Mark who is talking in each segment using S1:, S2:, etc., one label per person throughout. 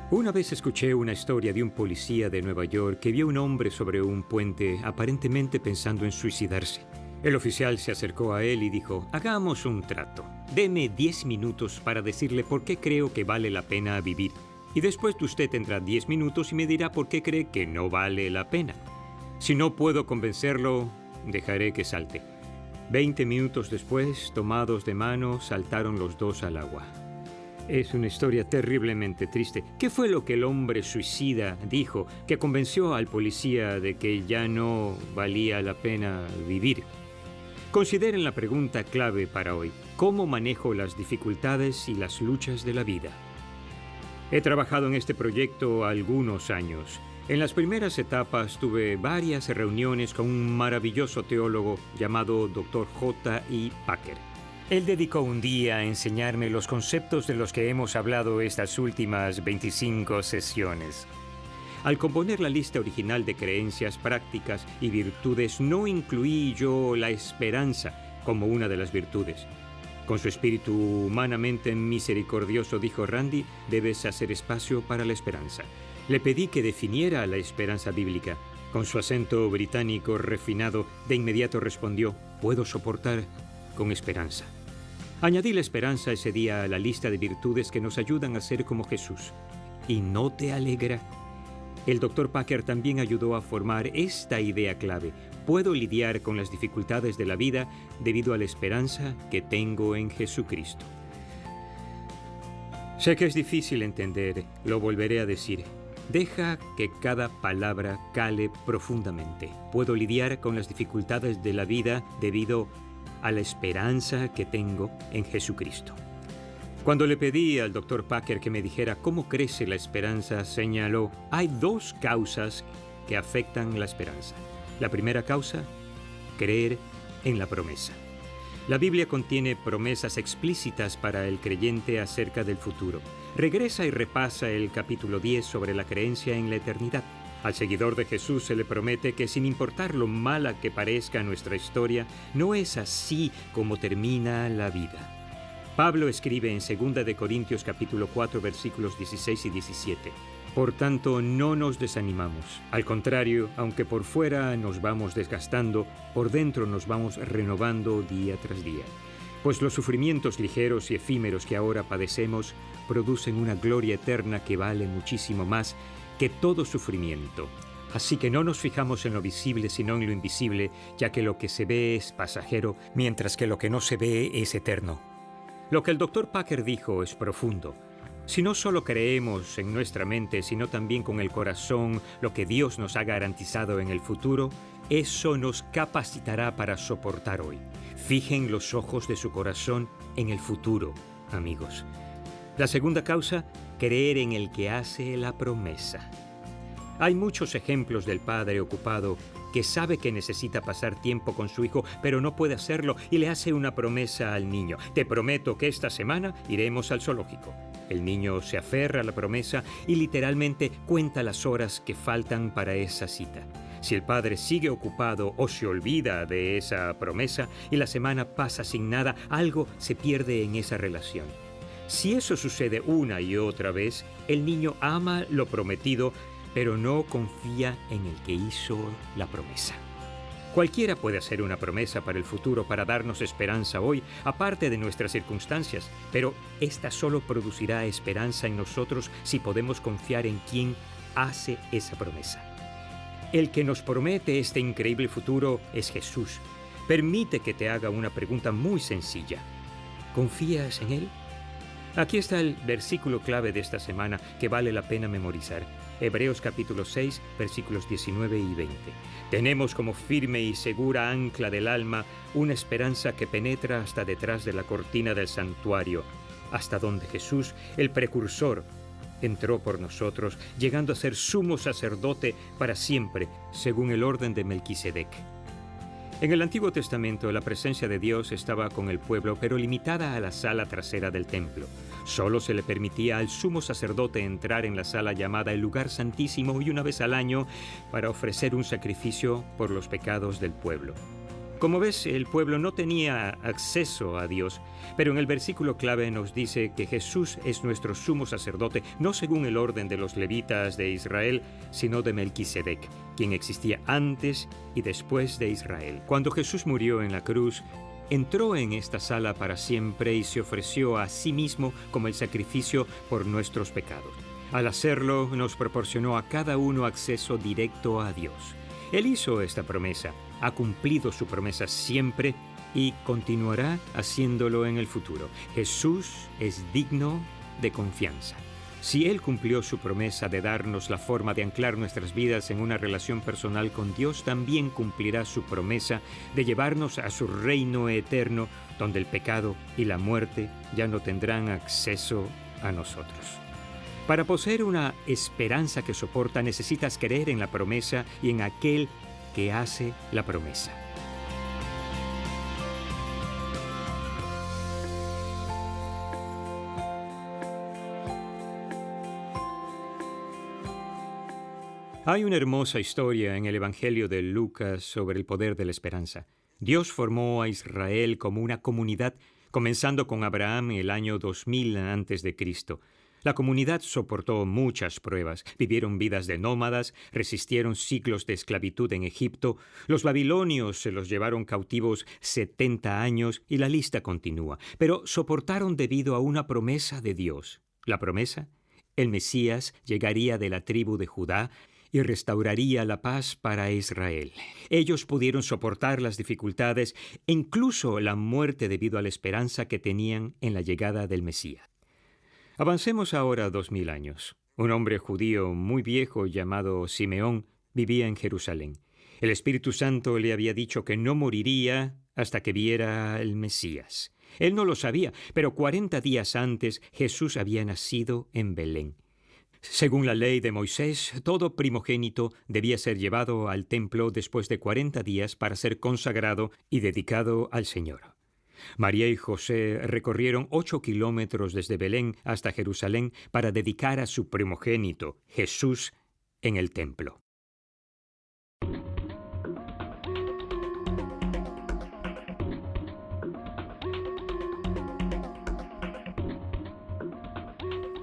S1: Una vez escuché una historia de un policía de Nueva York que vio a un hombre sobre un puente aparentemente pensando en suicidarse. El oficial se acercó a él y dijo: hagamos un trato. Deme 10 minutos para decirle por qué creo que vale la pena vivir. Y después usted tendrá 10 minutos y me dirá por qué cree que no vale la pena. Si no puedo convencerlo, dejaré que salte. 20 minutos después, tomados de mano, saltaron los dos al agua. Es una historia terriblemente triste. ¿Qué fue lo que el hombre suicida dijo que convenció al policía de que ya no valía la pena vivir? Consideren la pregunta clave para hoy: ¿cómo manejo las dificultades y las luchas de la vida? He trabajado en este proyecto algunos años. En las primeras etapas tuve varias reuniones con un maravilloso teólogo llamado Dr. J.I. Packer. Él dedicó un día a enseñarme los conceptos de los que hemos hablado estas últimas 25 sesiones. Al componer la lista original de creencias, prácticas y virtudes, no incluí yo la esperanza como una de las virtudes. Con su espíritu humanamente misericordioso, dijo Randy, debes hacer espacio para la esperanza. Le pedí que definiera la esperanza bíblica. Con su acento británico refinado, de inmediato respondió: puedo soportar con esperanza. Añadí la esperanza ese día a la lista de virtudes que nos ayudan a ser como Jesús. ¿Y no te alegra? El Dr. Packer también ayudó a formar esta idea clave: puedo lidiar con las dificultades de la vida debido a la esperanza que tengo en Jesucristo. Sé que es difícil entender, lo volveré a decir. Deja que cada palabra cale profundamente. Puedo lidiar con las dificultades de la vida debido a la esperanza que tengo en Jesucristo. Cuando le pedí al Dr. Packer que me dijera cómo crece la esperanza, señaló: hay dos causas que afectan la esperanza. La primera causa, creer en la promesa. La Biblia contiene promesas explícitas para el creyente acerca del futuro. Regresa y repasa el capítulo 10 sobre la creencia en la eternidad. Al seguidor de Jesús se le promete que, sin importar lo mala que parezca nuestra historia, no es así como termina la vida. Pablo escribe en 2 de Corintios capítulo 4 versículos 16 y 17. Por tanto, no nos desanimamos. Al contrario, aunque por fuera nos vamos desgastando, por dentro nos vamos renovando día tras día. Pues los sufrimientos ligeros y efímeros que ahora padecemos producen una gloria eterna que vale muchísimo más que todo sufrimiento. Así que no nos fijamos en lo visible, sino en lo invisible, ya que lo que se ve es pasajero, mientras que lo que no se ve es eterno. Lo que el Dr. Packer dijo es profundo. Si no solo creemos en nuestra mente, sino también con el corazón lo que Dios nos ha garantizado en el futuro, eso nos capacitará para soportar hoy. Fijen los ojos de su corazón en el futuro, amigos. La segunda causa, creer en el que hace la promesa. Hay muchos ejemplos del padre ocupado que sabe que necesita pasar tiempo con su hijo, pero no puede hacerlo y le hace una promesa al niño. Te prometo que esta semana iremos al zoológico. El niño se aferra a la promesa y literalmente cuenta las horas que faltan para esa cita. Si el padre sigue ocupado o se olvida de esa promesa y la semana pasa sin nada, algo se pierde en esa relación. Si eso sucede una y otra vez, el niño ama lo prometido, pero no confía en el que hizo la promesa. Cualquiera puede hacer una promesa para el futuro para darnos esperanza hoy, aparte de nuestras circunstancias, pero esta solo producirá esperanza en nosotros si podemos confiar en quien hace esa promesa. El que nos promete este increíble futuro es Jesús. Permite que te haga una pregunta muy sencilla. ¿Confías en Él? Aquí está el versículo clave de esta semana que vale la pena memorizar. Hebreos capítulo 6, versículos 19 y 20. Tenemos como firme y segura ancla del alma una esperanza que penetra hasta detrás de la cortina del santuario, hasta donde Jesús, el precursor, entró por nosotros, llegando a ser sumo sacerdote para siempre, según el orden de Melquisedec. En el Antiguo Testamento, la presencia de Dios estaba con el pueblo, pero limitada a la sala trasera del templo. Solo se le permitía al sumo sacerdote entrar en la sala llamada el Lugar Santísimo y una vez al año para ofrecer un sacrificio por los pecados del pueblo. Como ves, el pueblo no tenía acceso a Dios, pero en el versículo clave nos dice que Jesús es nuestro sumo sacerdote, no según el orden de los levitas de Israel, sino de Melquisedec, quien existía antes y después de Israel. Cuando Jesús murió en la cruz, entró en esta sala para siempre y se ofreció a sí mismo como el sacrificio por nuestros pecados. Al hacerlo, nos proporcionó a cada uno acceso directo a Dios. Él hizo esta promesa, ha cumplido su promesa siempre y continuará haciéndolo en el futuro. Jesús es digno de confianza. Si Él cumplió su promesa de darnos la forma de anclar nuestras vidas en una relación personal con Dios, también cumplirá su promesa de llevarnos a su reino eterno, donde el pecado y la muerte ya no tendrán acceso a nosotros. Para poseer una esperanza que soporta, necesitas creer en la promesa y en aquel que hace la promesa. Hay una hermosa historia en el Evangelio de Lucas sobre el poder de la esperanza. Dios formó a Israel como una comunidad, comenzando con Abraham en el año 2000 a.C. La comunidad soportó muchas pruebas, vivieron vidas de nómadas, resistieron siglos de esclavitud en Egipto, los babilonios se los llevaron cautivos 70 años y la lista continúa, pero soportaron debido a una promesa de Dios. ¿La promesa? El Mesías llegaría de la tribu de Judá y restauraría la paz para Israel. Ellos pudieron soportar las dificultades e incluso la muerte debido a la esperanza que tenían en la llegada del Mesías. Avancemos ahora 2000 años. Un hombre judío muy viejo llamado Simeón vivía en Jerusalén. El Espíritu Santo le había dicho que no moriría hasta que viera al Mesías. Él no lo sabía, pero 40 días antes Jesús había nacido en Belén. Según la ley de Moisés, todo primogénito debía ser llevado al templo después de 40 días para ser consagrado y dedicado al Señor. María y José recorrieron 8 kilómetros desde Belén hasta Jerusalén para dedicar a su primogénito, Jesús, en el templo.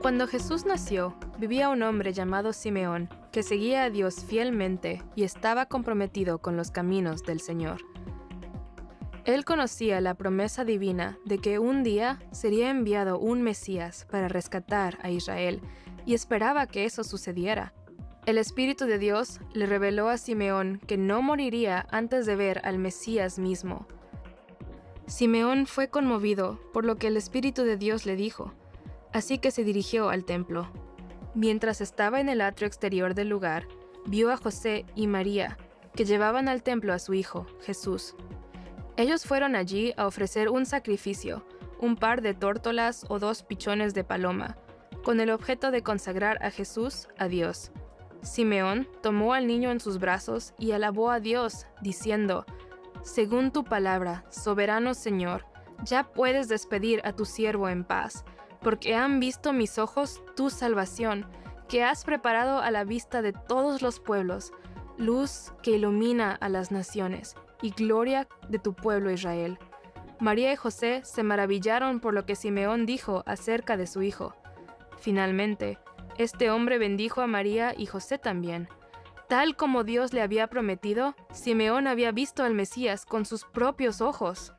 S2: Cuando Jesús nació, vivía un hombre llamado Simeón, que seguía a Dios fielmente y estaba comprometido con los caminos del Señor. Él conocía la promesa divina de que un día sería enviado un Mesías para rescatar a Israel, y esperaba que eso sucediera. El Espíritu de Dios le reveló a Simeón que no moriría antes de ver al Mesías mismo. Simeón fue conmovido por lo que el Espíritu de Dios le dijo, así que se dirigió al templo. Mientras estaba en el atrio exterior del lugar, vio a José y María, que llevaban al templo a su hijo, Jesús. Ellos fueron allí a ofrecer un sacrificio, un par de tórtolas o 2 pichones de paloma, con el objeto de consagrar a Jesús a Dios. Simeón tomó al niño en sus brazos y alabó a Dios, diciendo, «Según tu palabra, soberano Señor, ya puedes despedir a tu siervo en paz, porque han visto mis ojos tu salvación, que has preparado a la vista de todos los pueblos, luz que ilumina a las naciones, y gloria de tu pueblo Israel». María y José se maravillaron por lo que Simeón dijo acerca de su hijo. Finalmente, este hombre bendijo a María y José también. Tal como Dios le había prometido, Simeón había visto al Mesías con sus propios ojos.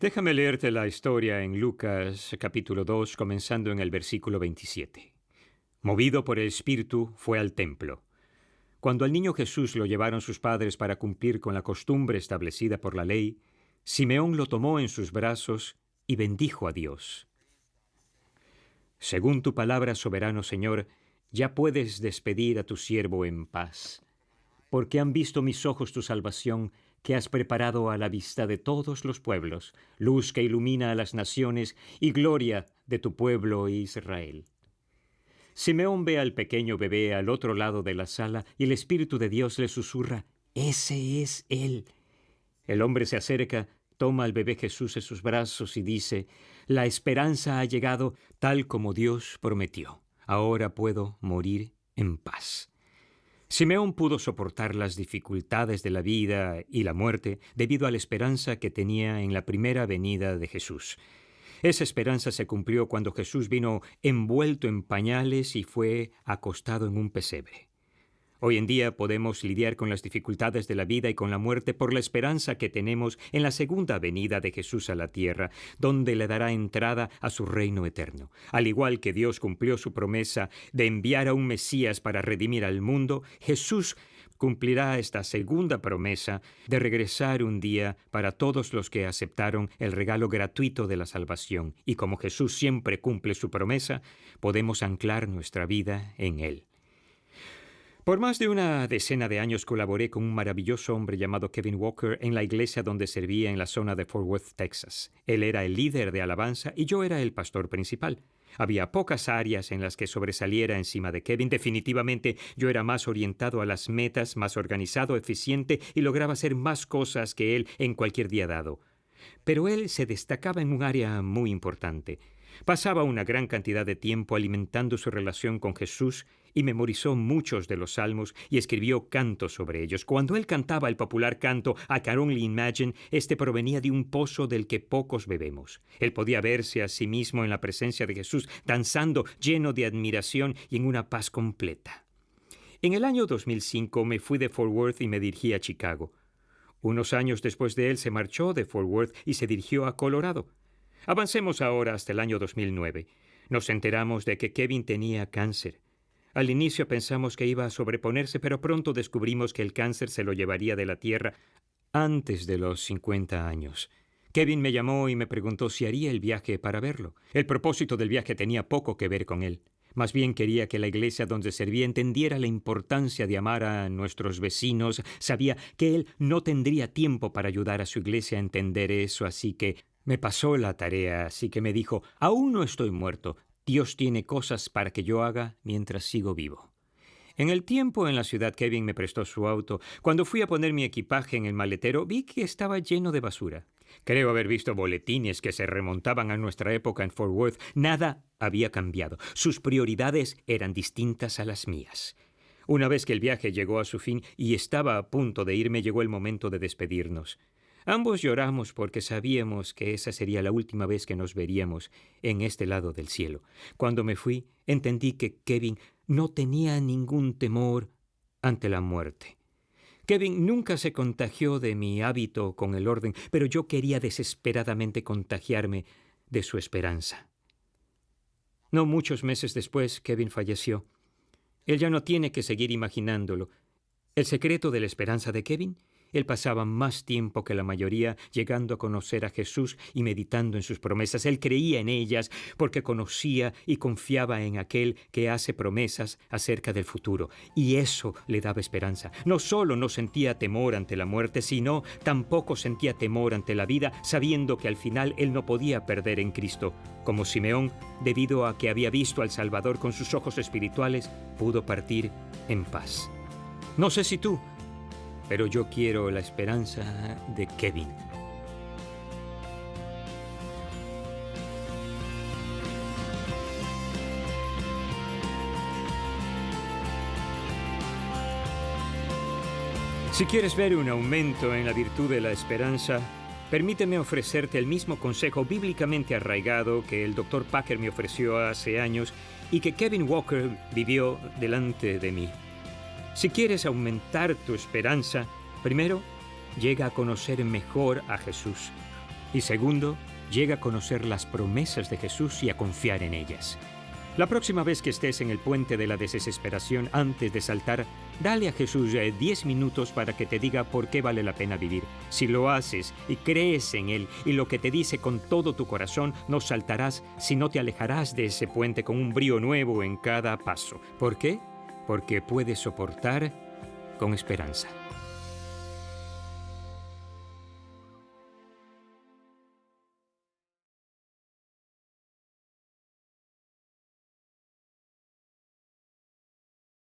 S1: Déjame leerte la historia en Lucas capítulo 2, comenzando en el versículo 27. Movido por el Espíritu, fue al templo. Cuando al niño Jesús lo llevaron sus padres para cumplir con la costumbre establecida por la ley, Simeón lo tomó en sus brazos y bendijo a Dios. Según tu palabra, soberano Señor, ya puedes despedir a tu siervo en paz, porque han visto mis ojos tu salvación, que has preparado a la vista de todos los pueblos, luz que ilumina a las naciones y gloria de tu pueblo Israel. Simeón ve al pequeño bebé al otro lado de la sala y el Espíritu de Dios le susurra, «Ese es él». El hombre se acerca, toma al bebé Jesús en sus brazos y dice: «La esperanza ha llegado tal como Dios prometió. Ahora puedo morir en paz». Simeón pudo soportar las dificultades de la vida y la muerte debido a la esperanza que tenía en la primera venida de Jesús. Esa esperanza se cumplió cuando Jesús vino envuelto en pañales y fue acostado en un pesebre. Hoy en día podemos lidiar con las dificultades de la vida y con la muerte por la esperanza que tenemos en la segunda venida de Jesús a la tierra, donde le dará entrada a su reino eterno. Al igual que Dios cumplió su promesa de enviar a un Mesías para redimir al mundo, Jesús cumplirá esta segunda promesa de regresar un día para todos los que aceptaron el regalo gratuito de la salvación. Y como Jesús siempre cumple su promesa, podemos anclar nuestra vida en Él. Por más de una decena de años colaboré con un maravilloso hombre llamado Kevin Walker en la iglesia donde servía en la zona de Fort Worth, Texas. Él era el líder de alabanza y yo era el pastor principal. Había pocas áreas en las que sobresaliera encima de Kevin. Definitivamente yo era más orientado a las metas, más organizado, eficiente y lograba hacer más cosas que él en cualquier día dado. Pero él se destacaba en un área muy importante. Pasaba una gran cantidad de tiempo alimentando su relación con Jesús y memorizó muchos de los salmos y escribió cantos sobre ellos. Cuando él cantaba el popular canto I Can Only Imagine, este provenía de un pozo del que pocos bebemos. Él podía verse a sí mismo en la presencia de Jesús, danzando, lleno de admiración y en una paz completa. En el año 2005 me fui de Fort Worth y me dirigí a Chicago. Unos años después de él se marchó de Fort Worth y se dirigió a Colorado. Avancemos ahora hasta el año 2009. Nos enteramos de que Kevin tenía cáncer. Al inicio pensamos que iba a sobreponerse, pero pronto descubrimos que el cáncer se lo llevaría de la tierra antes de los 50 años. Kevin me llamó y me preguntó si haría el viaje para verlo. El propósito del viaje tenía poco que ver con él. Más bien quería que la iglesia donde servía entendiera la importancia de amar a nuestros vecinos. Sabía que él no tendría tiempo para ayudar a su iglesia a entender eso, así que me pasó la tarea, así que me dijo: «Aún no estoy muerto. Dios tiene cosas para que yo haga mientras sigo vivo». En el tiempo en la ciudad, Kevin me prestó su auto. Cuando fui a poner mi equipaje en el maletero, vi que estaba lleno de basura. Creo haber visto boletines que se remontaban a nuestra época en Fort Worth. Nada había cambiado. Sus prioridades eran distintas a las mías. Una vez que el viaje llegó a su fin y estaba a punto de irme, llegó el momento de despedirnos. Ambos lloramos porque sabíamos que esa sería la última vez que nos veríamos en este lado del cielo. Cuando me fui, entendí que Kevin no tenía ningún temor ante la muerte. Kevin nunca se contagió de mi hábito con el orden, pero yo quería desesperadamente contagiarme de su esperanza. No muchos meses después, Kevin falleció. Él ya no tiene que seguir imaginándolo. El secreto de la esperanza de Kevin: él pasaba más tiempo que la mayoría llegando a conocer a Jesús y meditando en sus promesas. Él creía en ellas porque conocía y confiaba en aquel que hace promesas acerca del futuro. Y eso le daba esperanza. No solo no sentía temor ante la muerte, sino tampoco sentía temor ante la vida, sabiendo que al final él no podía perder en Cristo. Como Simeón, debido a que había visto al Salvador con sus ojos espirituales, pudo partir en paz. No sé si tú, pero yo quiero la esperanza de Kevin. Si quieres ver un aumento en la virtud de la esperanza, permíteme ofrecerte el mismo consejo bíblicamente arraigado que el Dr. Packer me ofreció hace años y que Kevin Walker vivió delante de mí. Si quieres aumentar tu esperanza, primero, llega a conocer mejor a Jesús. Y segundo, llega a conocer las promesas de Jesús y a confiar en ellas. La próxima vez que estés en el puente de la desesperación, antes de saltar, dale a Jesús 10 minutos para que te diga por qué vale la pena vivir. Si lo haces y crees en Él y lo que te dice con todo tu corazón, no saltarás, sino te alejarás de ese puente con un brío nuevo en cada paso. ¿Por qué? Porque puedes soportar con esperanza.